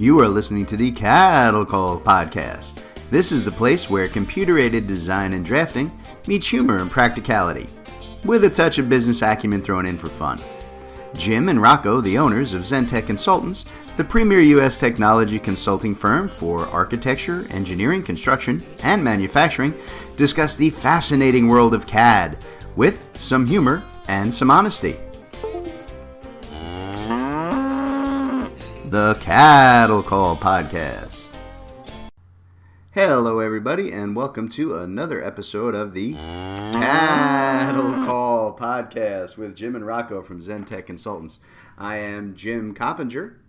You are listening to the Cattle Call Podcast. This is the place where computer-aided design and drafting meets humor and practicality, with a touch of business acumen thrown in for fun. Jim and Rocco, the owners of Zentech Consultants, the premier U.S. technology consulting firm for architecture, engineering, construction, and manufacturing, discuss the fascinating world of CAD with some humor and some honesty. The Cattle Call Podcast. Hello, everybody, and welcome to another episode of the Cattle Call Podcast with Jim and Rocco from Zentech Consultants. I am Jim Coppinger.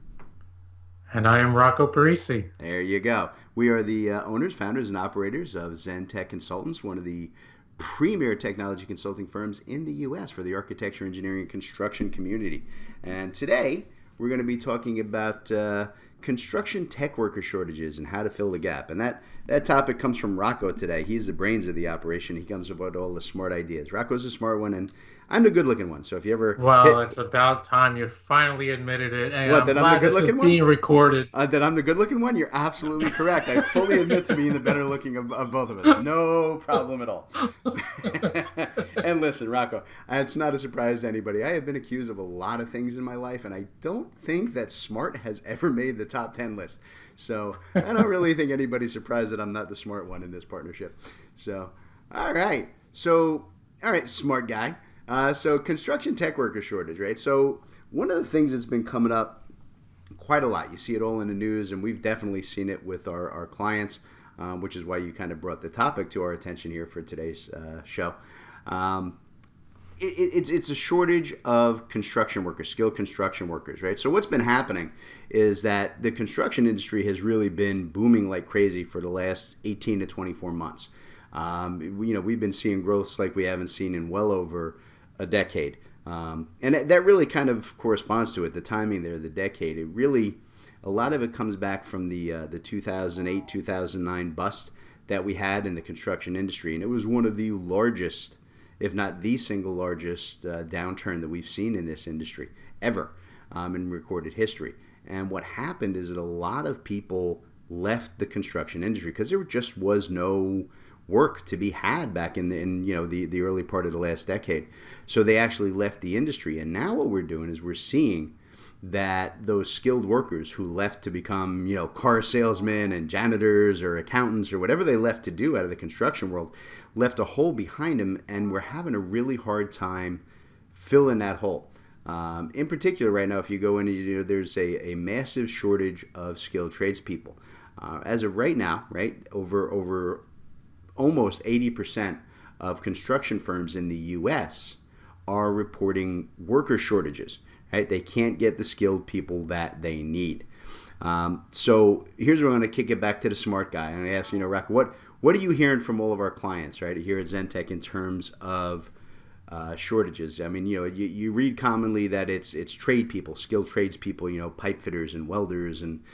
And I am Rocco Parisi. There you go. We are the owners, founders, and operators of Zentech Consultants, one of the premier technology consulting firms in the U.S. for the architecture, engineering, and construction community. And today, we're going to be talking about construction tech worker shortages and how to fill the gap. And that topic comes from Rocco today. He's the brains of the operation. He comes up with all the smart ideas. Rocco's a smart one, and I'm the good-looking one. So if you ever... Well, it's about time you finally admitted it. And what, that I'm the good-looking one? This is being recorded. That I'm the good-looking one? You're absolutely correct. I fully admit to being the better-looking of both of us. No problem at all. And listen, Rocco, it's not a surprise to anybody. I have been accused of a lot of things in my life, and I don't think that smart has ever made the top 10 list. So I don't really think anybody's surprised that I'm not the smart one in this partnership. So, all right, smart guy. So construction tech worker shortage, right? So one of the things that's been coming up quite a lot, you see it all in the news, and we've definitely seen it with our clients, which is why you kind of brought the topic to our attention here for today's show. It's a shortage of construction workers, skilled construction workers, right? So what's been happening is that the construction industry has really been booming like crazy for the last 18 to 24 months. We've been seeing growths like we haven't seen in well over a decade. And that really kind of corresponds to it, the timing there, the decade. It really, a lot of it comes back from the 2008, 2009 bust that we had in the construction industry. And it was one of the largest, if not the single largest downturn that we've seen in this industry ever in recorded history. And what happened is that a lot of people left the construction industry because there just was no work to be had back in the early part of the last decade. So they actually left the industry. And now what we're doing is we're seeing that those skilled workers who left to become, car salesmen and janitors or accountants or whatever they left to do out of the construction world, left a hole behind them, and we're having a really hard time filling that hole. In particular, right now, if you go in, there's a massive shortage of skilled tradespeople. As of right now, right, over almost 80% of construction firms in the U.S. are reporting worker shortages. Right? They can't get the skilled people that they need. So here's where I'm going to kick it back to the smart guy. And I ask, Rocco, what are you hearing from all of our clients, right, here at Zentech in terms of shortages? I mean, you read commonly that it's trade people, skilled trades people, pipe fitters and welders and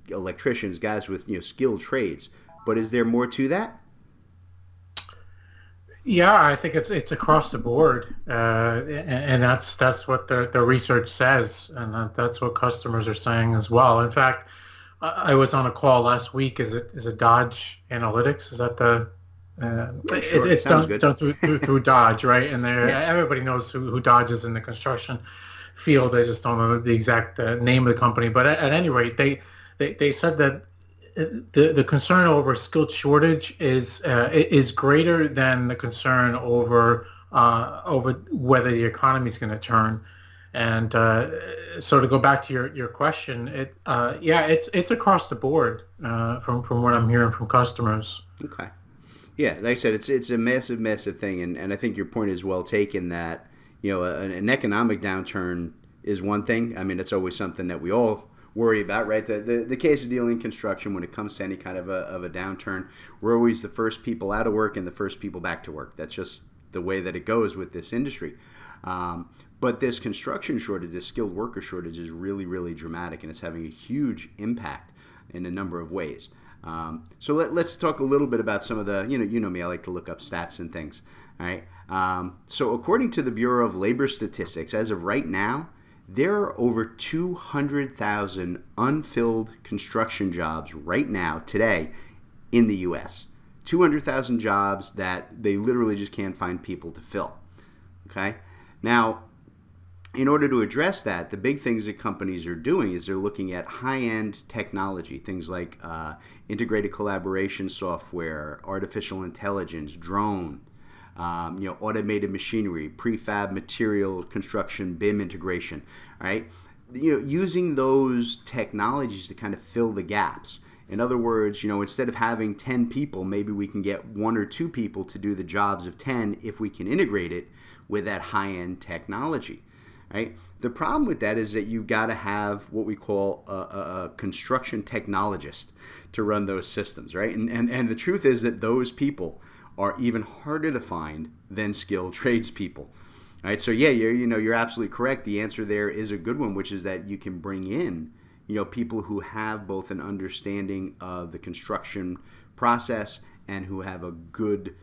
electricians, guys with skilled trades. But is there more to that? Yeah, I think it's across the board, and that's what the research says, and that's what customers are saying as well. In fact, I was on a call last week. Is it Dodge Analytics? Is that the? Sure, it's done through Dodge, right? And everybody knows who Dodge is in the construction field. I just don't know the exact name of the company, but at any rate, they said that the concern over skilled shortage is greater than the concern over whether the economy is going to turn. And so to go back to your question, it's across the board from what I'm hearing from customers. Okay. Yeah, like I said, it's a massive thing, and I think your point is well taken that an economic downturn is one thing. I mean, it's always something that we all worry about, right? The case of dealing in construction, when it comes to any kind of a downturn, we're always the first people out of work and the first people back to work. That's just the way that it goes with this industry. But this construction shortage, this skilled worker shortage, is really, really dramatic, and it's having a huge impact in a number of ways. So let's talk a little bit about some of the, you know me, I like to look up stats and things. All right. So according to the Bureau of Labor Statistics, as of right now, There are over 200,000 unfilled construction jobs right now, today, in the U.S. 200,000 jobs that they literally just can't find people to fill. Okay? Now, in order to address that, the big things that companies are doing is they're looking at high-end technology, things like integrated collaboration software, artificial intelligence, drone, automated machinery, prefab material construction, BIM integration, right? Using those technologies to kind of fill the gaps. In other words, instead of having 10 people, maybe we can get 1 or 2 people to do the jobs of 10 if we can integrate it with that high-end technology, right? The problem with that is that you've got to have what we call a construction technologist to run those systems, right? And the truth is that those people are even harder to find than skilled tradespeople. Right? So yeah, you're absolutely correct. The answer there is a good one, which is that you can bring in, people who have both an understanding of the construction process and who have a good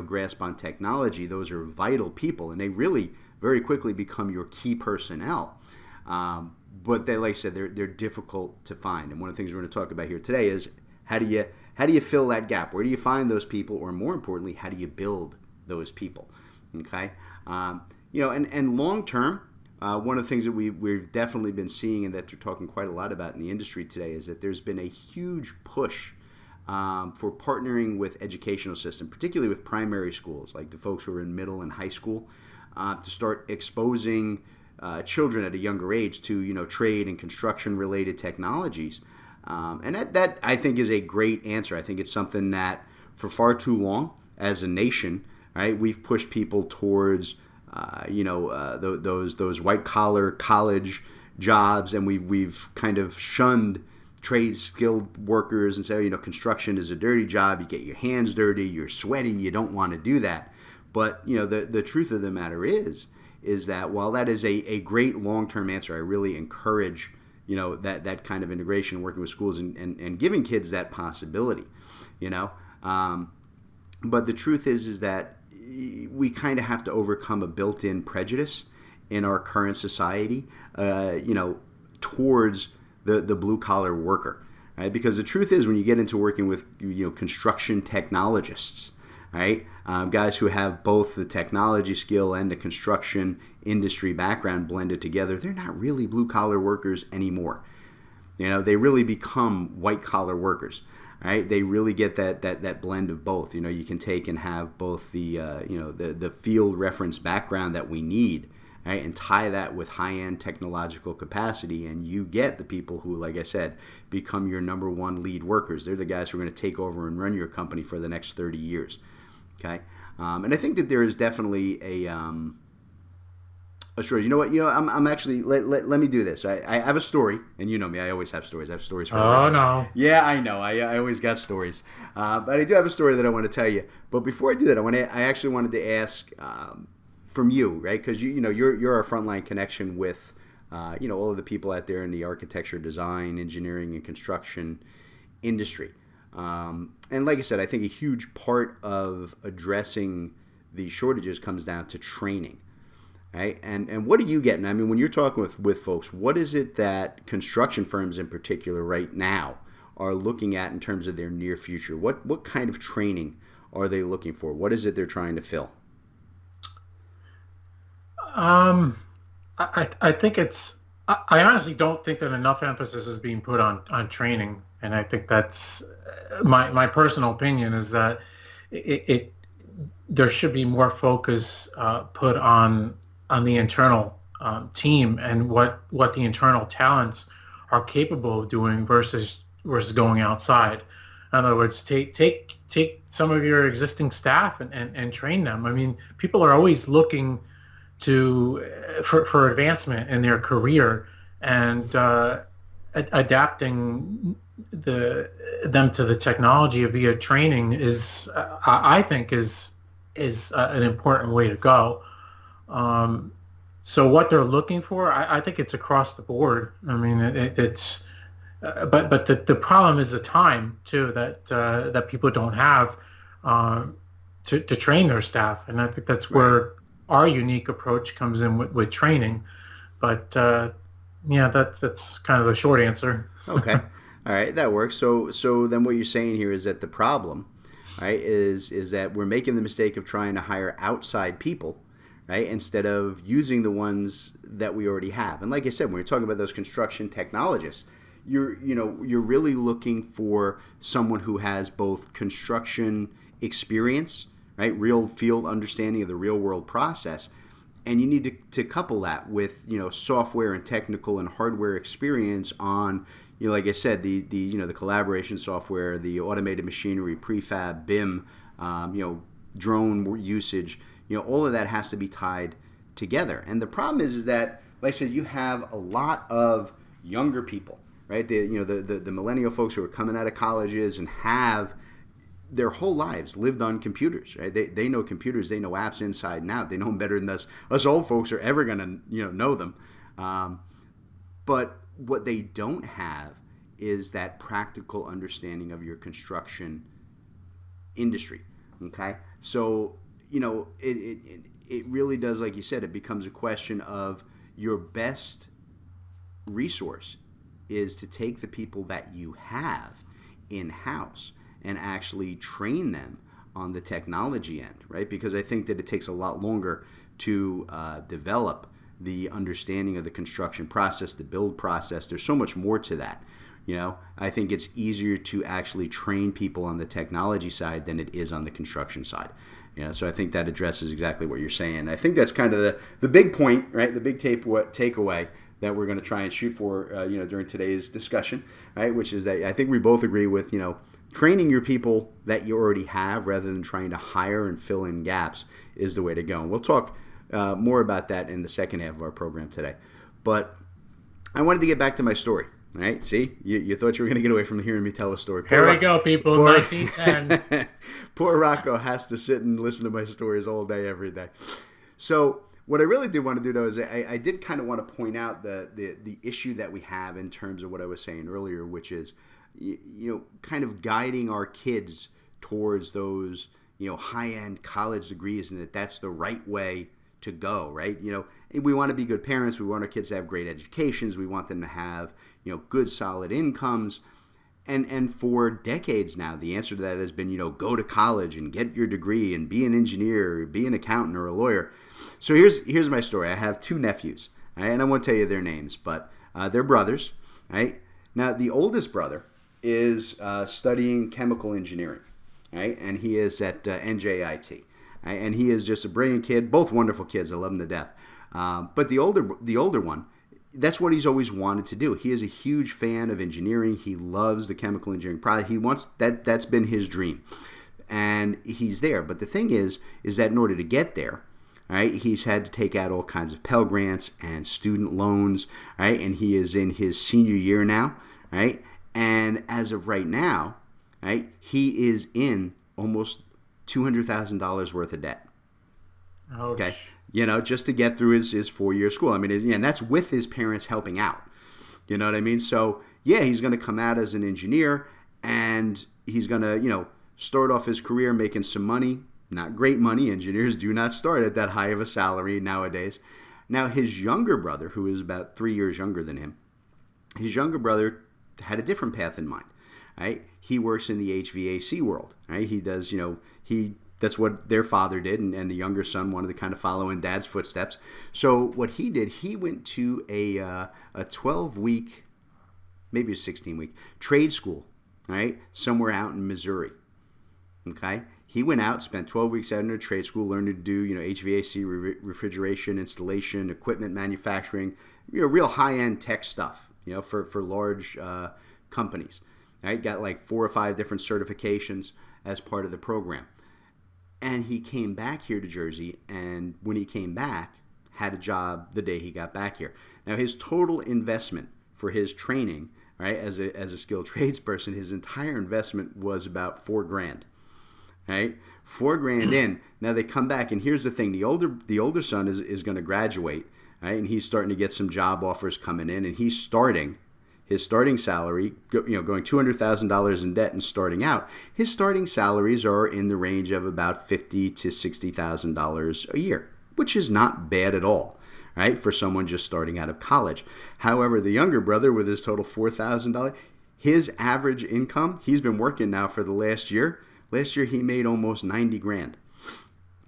grasp on technology. Those are vital people, and they really very quickly become your key personnel. But they, like I said, they're difficult to find. And one of the things we're going to talk about here today is how do you fill that gap? Where do you find those people? Or more importantly, how do you build those people? Okay? And long term, one of the things that we've definitely been seeing and that they're talking quite a lot about in the industry today is that there's been a huge push for partnering with educational system, particularly with primary schools, like the folks who are in middle and high school, to start exposing children at a younger age to trade and construction related technologies. And that I think is a great answer. I think it's something that for far too long as a nation, right, we've pushed people towards those white collar college jobs, and we've kind of shunned trade skilled workers and say, construction is a dirty job. You get your hands dirty, you're sweaty, you don't want to do that. But the truth of the matter is that while that is a great long term answer, I really encourage that kind of integration, working with schools and giving kids that possibility, but the truth is that we kind of have to overcome a built-in prejudice in our current society, towards the blue-collar worker, right? Because the truth is when you get into working with, construction technologists, right, guys who have both the technology skill and the construction industry background blended together, they're not really blue-collar workers anymore. They really become white-collar workers. Right, they really get that blend of both. You can take and have both the field reference background that we need, right, and tie that with high-end technological capacity, and you get the people who, like I said, become your number one lead workers. They're the guys who are going to take over and run your company for the next 30 years. Okay, and I think that there is definitely a shortage. You know what? I'm actually let me do this. I have a story, and you know me. I always have stories. I have stories for everybody. No. Yeah, I know. I always got stories, but I do have a story that I want to tell you. But before I do that, I actually wanted to ask from you, right? Because you're our frontline connection with all of the people out there in the architecture, design, engineering, and construction industry. And like I said, I think a huge part of addressing these shortages comes down to training. Right? And what are you getting? I mean, when you're talking with folks, what is it that construction firms in particular right now are looking at in terms of their near future? What kind of training are they looking for? What is it they're trying to fill? I think I honestly don't think that enough emphasis is being put on training. And I think that's my personal opinion is that there should be more focus put on the internal team and what the internal talents are capable of doing versus going outside. In other words, take some of your existing staff and train them. I mean, people are always looking for advancement in their career, and adapting them to the technology via training is, I think, is an important way to go. So what they're looking for, I think it's across the board. I mean, it's, but the problem is the time too that people don't have to train their staff, and I think that's where our unique approach comes in with training. But yeah, that's kind of the short answer. Okay. All right, that works. So then what you're saying here is that the problem, right, is that we're making the mistake of trying to hire outside people, right, instead of using the ones that we already have. And like I said, when we're talking about those construction technologists, you're really looking for someone who has both construction experience, right, real field understanding of the real world process, and you need to couple that with software and technical and hardware experience on like I said, the collaboration software, the automated machinery, prefab, BIM, drone usage, all of that has to be tied together. And the problem is that, like I said, you have a lot of younger people, right? The millennial folks who are coming out of colleges and have their whole lives lived on computers, right? They know computers, they know apps inside and out. They know them better than us old folks are ever going to know them. But what they don't have is that practical understanding of your construction industry. Okay, so it really does, like you said, it becomes a question of your best resource is to take the people that you have in-house and actually train them on the technology end, right? Because I think that it takes a lot longer to develop the understanding of the construction process, the build process. There's so much more to that. I think it's easier to actually train people on the technology side than it is on the construction side. So I think that addresses exactly what you're saying. I think that's kind of the big point, right? The big takeaway that we're going to try and shoot for, during today's discussion, right? Which is that I think we both agree with, training your people that you already have rather than trying to hire and fill in gaps is the way to go. And we'll talk more about that in the second half of our program today. But I wanted to get back to my story. All right, see, you thought you were going to get away from hearing me tell a story. Here we go, people. 1910. Poor Rocco has to sit and listen to my stories all day, every day. So what I really did want to do, though, is I did kind of want to point out the issue that we have in terms of what I was saying earlier, which is, kind of guiding our kids towards those, high-end college degrees, and that's the right way to go, right? We want to be good parents. We want our kids to have great educations. We want them to have, good solid incomes. And for decades now, the answer to that has been, go to college and get your degree and be an engineer, or be an accountant or a lawyer. So here's my story. I have two nephews, right? And I won't tell you their names, but they're brothers, right? Now, the oldest brother is studying chemical engineering, right? And he is at NJIT. Right? And he is just a brilliant kid, both wonderful kids. I love them to death. But the older one, that's what he's always wanted to do. He is a huge fan of engineering. He loves the chemical engineering product. He wants that's been his dream, and he's there. But the thing is that in order to get there, right, he's had to take out all kinds of Pell Grants and student loans, right? And he is in his senior year now, right? And as of right now, right, he is in almost $200,000 worth of debt. Ouch. Okay, just to get through his 4-year school. I mean, and that's with his parents helping out. You know what I mean? So yeah, he's going to come out as an engineer, and he's going to start off his career making some money. Not great money. Engineers do not start at that high of a salary nowadays. Now his younger brother, who is about 3 years younger than him, his younger brother had a different path in mind. Right? He works in the HVAC world. Right? He does, that's what their father did, and the younger son wanted to kind of follow in dad's footsteps. So what he did, he went to a 12-week, maybe a 16-week trade school, right? Somewhere out in Missouri. Okay? He went out, spent 12 weeks out in a trade school, learned to do, HVAC, refrigeration, installation, equipment manufacturing, real high-end tech stuff, for large companies. Right? Got like 4 or 5 different certifications as part of the program. And he came back here to Jersey, and when he came back, had a job the day he got back here. Now, his total investment for his training, right, as a skilled tradesperson, his entire investment was about $4,000. Right, $4,000 in. Now they come back, and here's the thing: the older son is going to graduate, right, and he's starting to get some job offers coming in, and he's starting. His starting salary, going $200,000 in debt and starting out, his starting salaries are in the range of about $50,000 to $60,000 a year, which is not bad at all, right, for someone just starting out of college. However, the younger brother with his total $4,000, his average income, he's been working now for the last year. Last year he made almost 90 grand.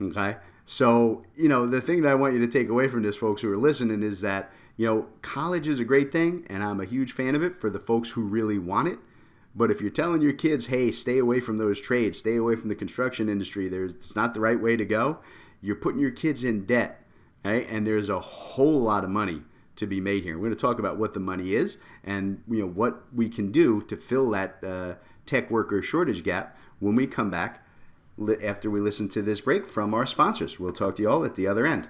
Okay? So, the thing that I want you to take away from this, folks who are listening, is that, college is a great thing, and I'm a huge fan of it for the folks who really want it. But if you're telling your kids, hey, stay away from those trades, stay away from the construction industry, it's not the right way to go, you're putting your kids in debt, right? And there's a whole lot of money to be made here. We're going to talk about what the money is and what we can do to fill that tech worker shortage gap when we come back after we listen to this break from our sponsors. We'll talk to you all at the other end.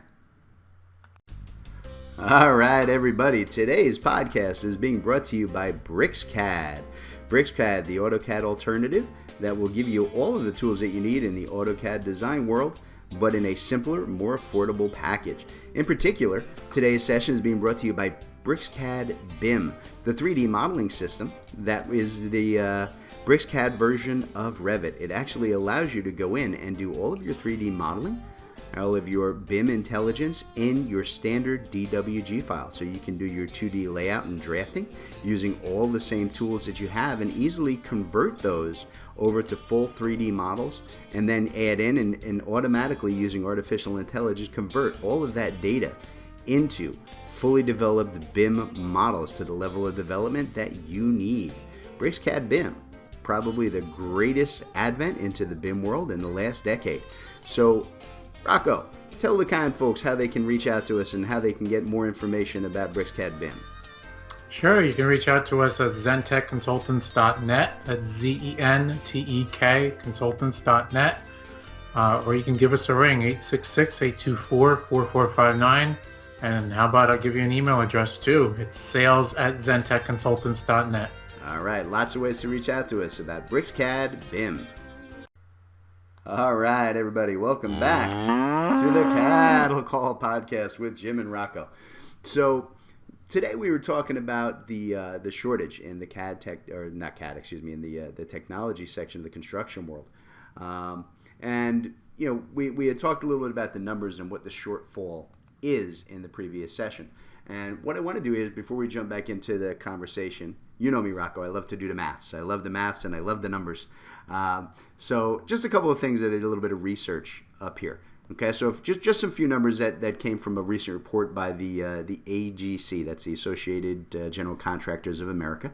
All right, everybody. Today's podcast is being brought to you by BricsCAD. BricsCAD, the AutoCAD alternative that will give you all of the tools that you need in the AutoCAD design world, but in a simpler, more affordable package. In particular, today's session is being brought to you by BricsCAD BIM, the 3D modeling system that is the BricsCAD version of Revit. It actually allows you to go in and do all of your 3D modeling, all of your BIM intelligence in your standard DWG file. So you can do your 2D layout and drafting using all the same tools that you have and easily convert those over to full 3D models, and then add in and automatically using artificial intelligence convert all of that data into fully developed BIM models to the level of development that you need. BricsCAD BIM, probably the greatest advent into the BIM world in the last decade. So Rocco, tell the kind folks how they can reach out to us and how they can get more information about BricsCAD BIM. Sure, you can reach out to us at zentechconsultants.net. That's ZENTEK consultants.net. Or you can give us a ring, 866-824-4459. And how about I'll give you an email address too. It's sales@zentechconsultants.net. All right, lots of ways to reach out to us about BricsCAD BIM. All right, everybody, welcome back to the Cattle Call Podcast with Jim and Rocco. So today we were talking about the shortage in the CAD tech, or not CAD, excuse me, in the technology section of the construction world, and we had talked a little bit about the numbers and what the shortfall is in the previous session. And what I want to do is, before we jump back into the conversation, you know me, Rocco, I love to do the maths. I love the maths and I love the numbers. So just a couple of things that I did a little bit of research up here. Okay, so just some few numbers that came from a recent report by the AGC, that's the Associated General Contractors of America.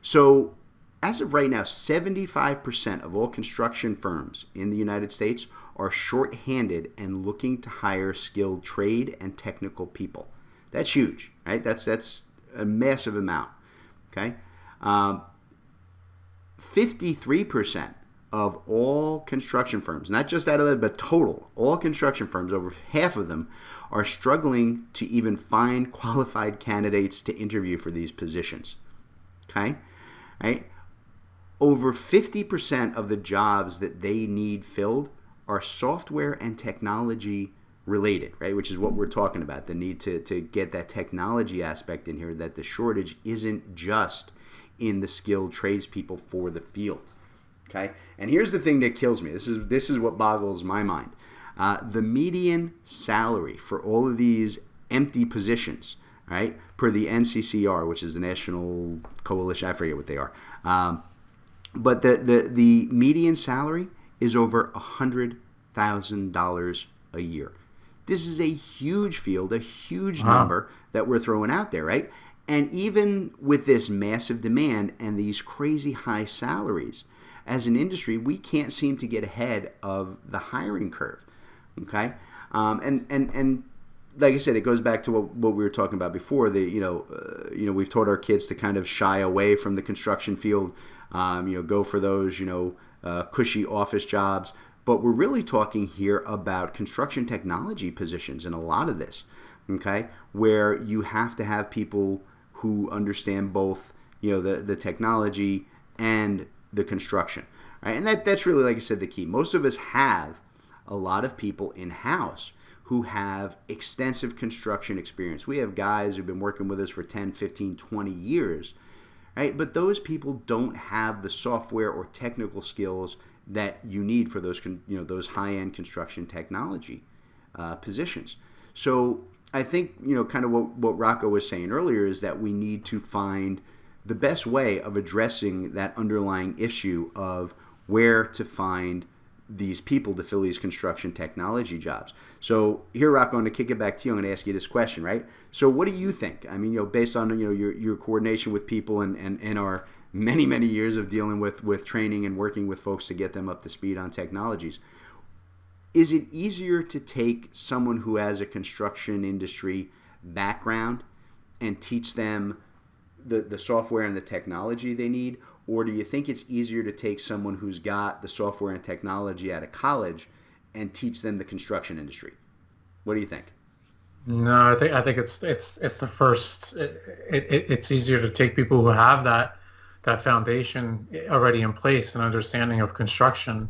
So as of right now, 75% of all construction firms in the United States are short-handed and looking to hire skilled trade and technical people. That's huge, right? That's a massive amount. Okay, 53% of all construction firms, not just out of that, but total, all construction firms, over half of them, are struggling to even find qualified candidates to interview for these positions. Okay, right? Over 50% of the jobs that they need filled are software and technology related, right? Which is what we're talking about, the need to get that technology aspect in here, that the shortage isn't just in the skilled tradespeople for the field. Okay, and here's the thing that kills me. This is what boggles my mind. The median salary for all of these empty positions, right, per the NCCR, which is the National Coalition, I forget what they are, but the median salary is over $100,000 a year. This is a huge field, a huge number that we're throwing out there, right? And even with this massive demand and these crazy high salaries, as an industry, we can't seem to get ahead of the hiring curve, okay? And like I said, it goes back to what we were talking about before. We've taught our kids to kind of shy away from the construction field, go for those, cushy office jobs. But we're really talking here about construction technology positions in a lot of this, okay, where you have to have people who understand both, the technology and the construction, right? And that's really, like I said, the key. Most of us have a lot of people in-house who have extensive construction experience. We have guys who've been working with us for 10, 15, 20 years, right? But those people don't have the software or technical skills that you need for those high-end construction technology positions. So I think, kind of what Rocco was saying earlier is that we need to find the best way of addressing that underlying issue of where to find these people to fill these construction technology jobs. So here, Rocco, I'm going to kick it back to you. I'm going to ask you this question, right? So what do you think? I mean, based on, your coordination with people and our many, many years of dealing with training and working with folks to get them up to speed on technologies, is it easier to take someone who has a construction industry background and teach them the software and the technology they need? Or do you think it's easier to take someone who's got the software and technology out of college and teach them the construction industry? What do you think? No, I think it's the first. It's easier to take people who have that foundation already in place and understanding of construction.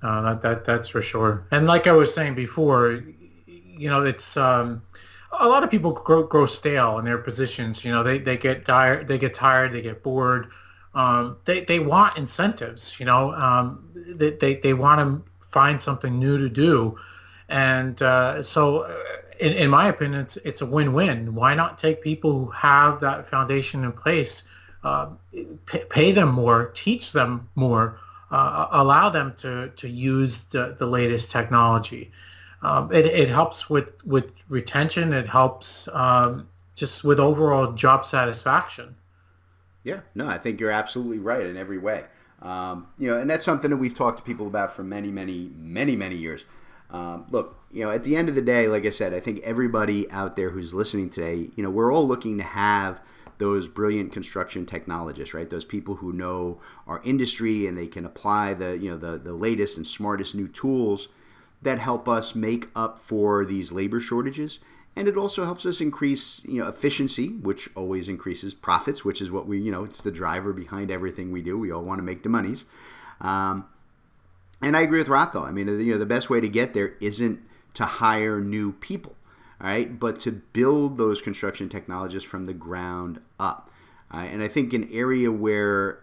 That's for sure. And like I was saying before, it's a lot of people grow stale in their positions. They get tired, they get bored. They want incentives. They want to find something new to do, and so in my opinion, it's a win-win. Why not take people who have that foundation in place, pay them more, teach them more, allow them to use the latest technology. It helps with retention. It helps just with overall job satisfaction. Yeah, no, I think you're absolutely right in every way. And that's something that we've talked to people about for many, many, many, many years. Look, at the end of the day, like I said, I think everybody out there who's listening today, we're all looking to have those brilliant construction technologists, right? Those people who know our industry and they can apply the latest and smartest new tools that help us make up for these labor shortages. And it also helps us increase, efficiency, which always increases profits, which is what it's the driver behind everything we do. We all want to make the monies. And I agree with Rocco. I mean, the best way to get there isn't to hire new people, all right, but to build those construction technologists from the ground up. And I think an area where,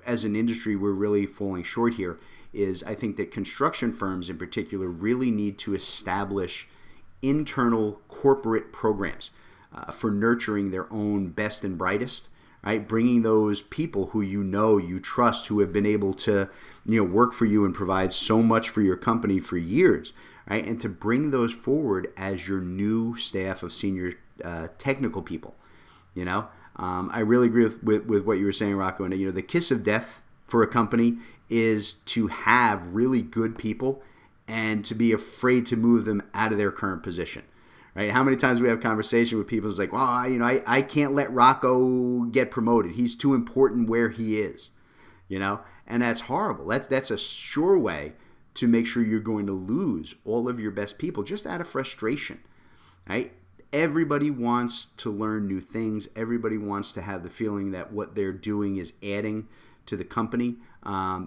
as an industry, we're really falling short here is I think that construction firms in particular really need to establish internal corporate programs for nurturing their own best and brightest, right? Bringing those people who you trust, who have been able to work for you and provide so much for your company for years, right? And to bring those forward as your new staff of senior technical people. I really agree with what you were saying, Rocco. And the kiss of death for a company is to have really good people and to be afraid to move them out of their current position, right? How many times we have conversation with people who's like, well, I can't let Rocco get promoted. He's too important where he is, and that's horrible. That's a sure way to make sure you're going to lose all of your best people just out of frustration, right? Everybody wants to learn new things. Everybody wants to have the feeling that what they're doing is adding to the company.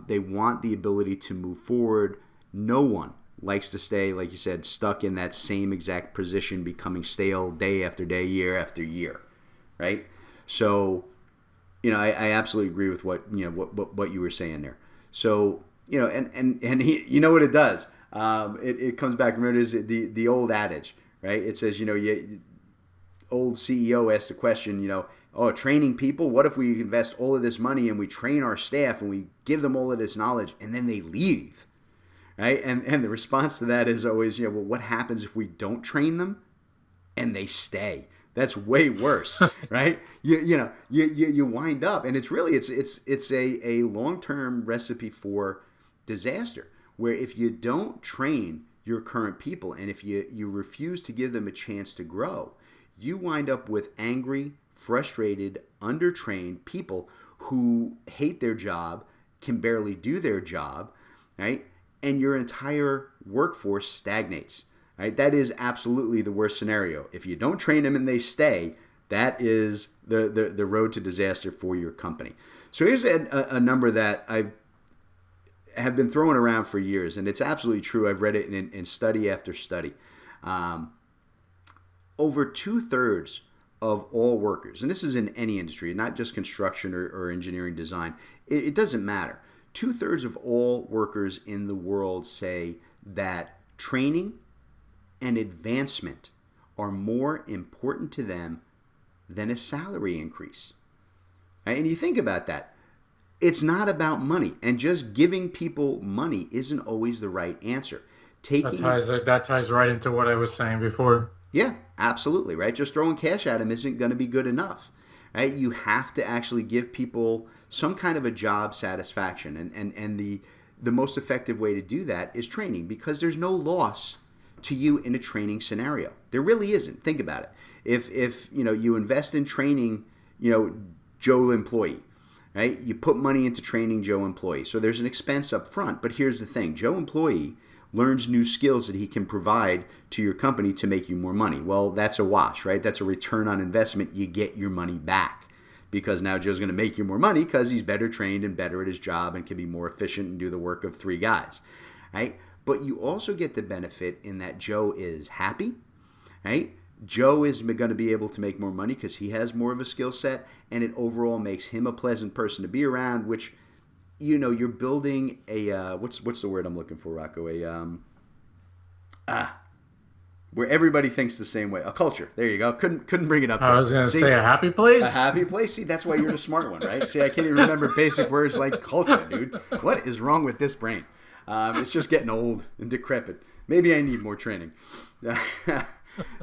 They want the ability to move forward. No one likes to stay, like you said, stuck in that same exact position, becoming stale day after day, year after year, right? So, I absolutely agree with what you were saying there. So, and he, what it does. It comes back. Remember, it is the old adage, right? It says, old CEO asked the question, training people. What if we invest all of this money and we train our staff and we give them all of this knowledge and then they leave? Right, and the response to that is always, well, what happens if we don't train them and they stay? That's way worse, right? You wind up, and it's a long-term recipe for disaster. Where if you don't train your current people and if you refuse to give them a chance to grow, you wind up with angry, frustrated, undertrained people who hate their job, can barely do their job, right? And your entire workforce stagnates, right? That is absolutely the worst scenario. If you don't train them and they stay, that is the road to disaster for your company. So here's a number that I have been throwing around for years, and it's absolutely true. I've read it in study after study. Over 2/3 of all workers, and this is in any industry, not just construction or engineering design, it doesn't matter. 2/3 of all workers in the world say that training and advancement are more important to them than a salary increase. Right? And you think about that. It's not about money, and just giving people money isn't always the right answer. That ties right into what I was saying before. Yeah, absolutely, right? Just throwing cash at them isn't going to be good enough, right? You have to actually give people some kind of a job satisfaction, and the most effective way to do that is training, because there's no loss to you in a training scenario. There really isn't. Think about it. If you invest in training, Joe employee, right? You put money into training Joe employee. So there's an expense up front. But here's the thing. Joe employee learns new skills that he can provide to your company to make you more money. Well, that's a wash, right? That's a return on investment. You get your money back, because now Joe's going to make you more money because he's better trained and better at his job and can be more efficient and do the work of 3 guys, right? But you also get the benefit in that Joe is happy, right? Joe is going to be able to make more money because he has more of a skill set, and it overall makes him a pleasant person to be around, which, you're building a, what's the word I'm looking for, Rocco? Where everybody thinks the same way. A culture. There you go. Couldn't bring it up. I was going to say a happy place. A happy place. See, that's why you're the smart one, right? See, I can't even remember basic words like culture, dude. What is wrong with this brain? It's just getting old and decrepit. Maybe I need more training.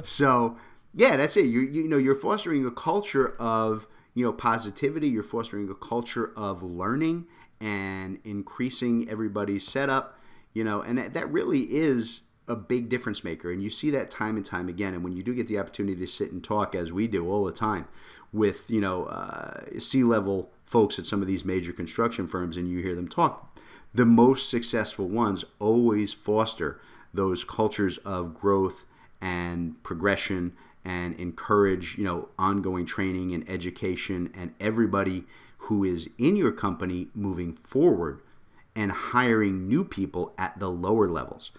So, yeah, that's it. You're fostering a culture of positivity. You're fostering a culture of learning and increasing everybody's setup. And that really is a big difference maker. And you see that time and time again. And when you do get the opportunity to sit and talk, as we do all the time, with C-level folks at some of these major construction firms, and you hear them talk, the most successful ones always foster those cultures of growth and progression, and encourage ongoing training and education, and everybody who is in your company moving forward and hiring new people at the lower levels.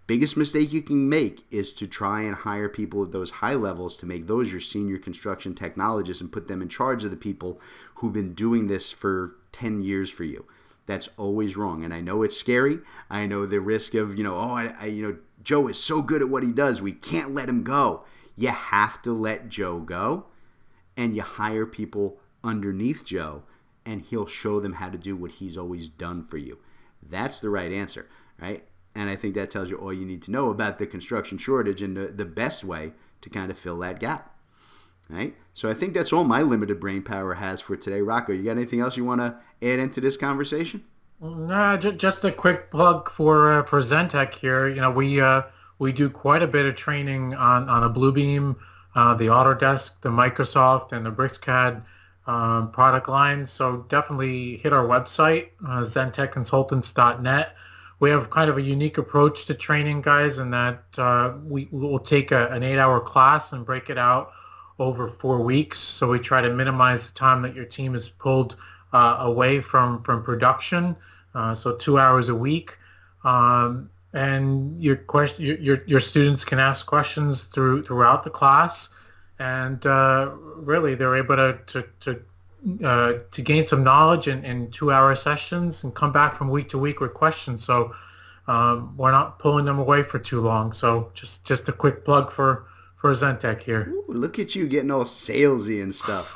Biggest mistake you can make is to try and hire people at those high levels to make those your senior construction technologists and put them in charge of the people who've been doing this for 10 years for you. That's always wrong. And I know it's scary. I know the risk of, Joe is so good at what he does, we can't let him go. You have to let Joe go, and you hire people underneath Joe, and he'll show them how to do what he's always done for you. That's the right answer, right? And I think that tells you all you need to know about the construction shortage and the best way to kind of fill that gap, right? So I think that's all my limited brain power has for today. Rocco, you got anything else you want to add into this conversation? No, just a quick plug for Zentech here. We do quite a bit of training on a Bluebeam, the Autodesk, the Microsoft, and the BricsCAD product line. So definitely hit our website, zentechconsultants.net. We have kind of a unique approach to training, guys, in that we will take an 8-hour class and break it out over 4 weeks. So we try to minimize the time that your team is pulled away from production. So 2 hours a week. And your students can ask questions throughout the class, and really they're able to gain some knowledge in 2-hour sessions and come back from week to week with questions. So we're not pulling them away for too long. So just a quick plug for Zentech here. Ooh, look at you getting all salesy and stuff.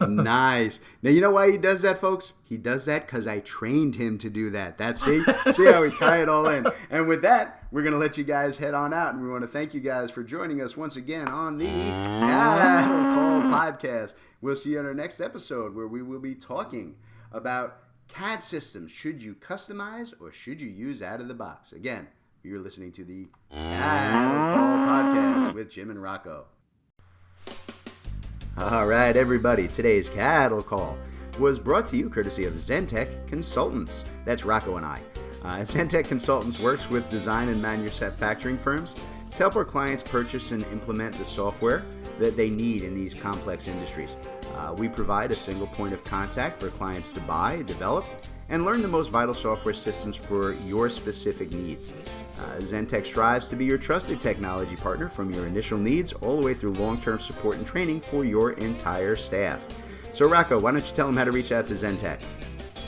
Nice. Now, you know why he does that, folks? He does that because I trained him to do that. See how we tie it all in. And with that, we're going to let you guys head on out. And we want to thank you guys for joining us once again on the Cattle Call Podcast. We'll see you on our next episode, where we will be talking about CAD systems. Should you customize or should you use out of the box? Again, you're listening to the Cattle Call Podcast with Jim and Rocco. All right, everybody. Today's Cattle Call was brought to you courtesy of Zentech Consultants. That's Rocco and I. Zentech Consultants works with design and manufacturing firms to help our clients purchase and implement the software that they need in these complex industries. We provide a single point of contact for clients to buy, develop, and learn the most vital software systems for your specific needs. Zentech strives to be your trusted technology partner from your initial needs all the way through long-term support and training for your entire staff. So Rocco, why don't you tell them how to reach out to Zentech?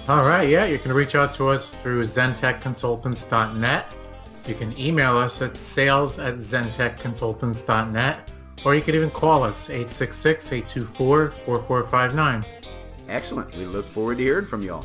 All right, yeah, you can reach out to us through zentechconsultants.net. You can email us at sales@zentechconsultants.net, or you could even call us, 866-824-4459. Excellent. We look forward to hearing from y'all.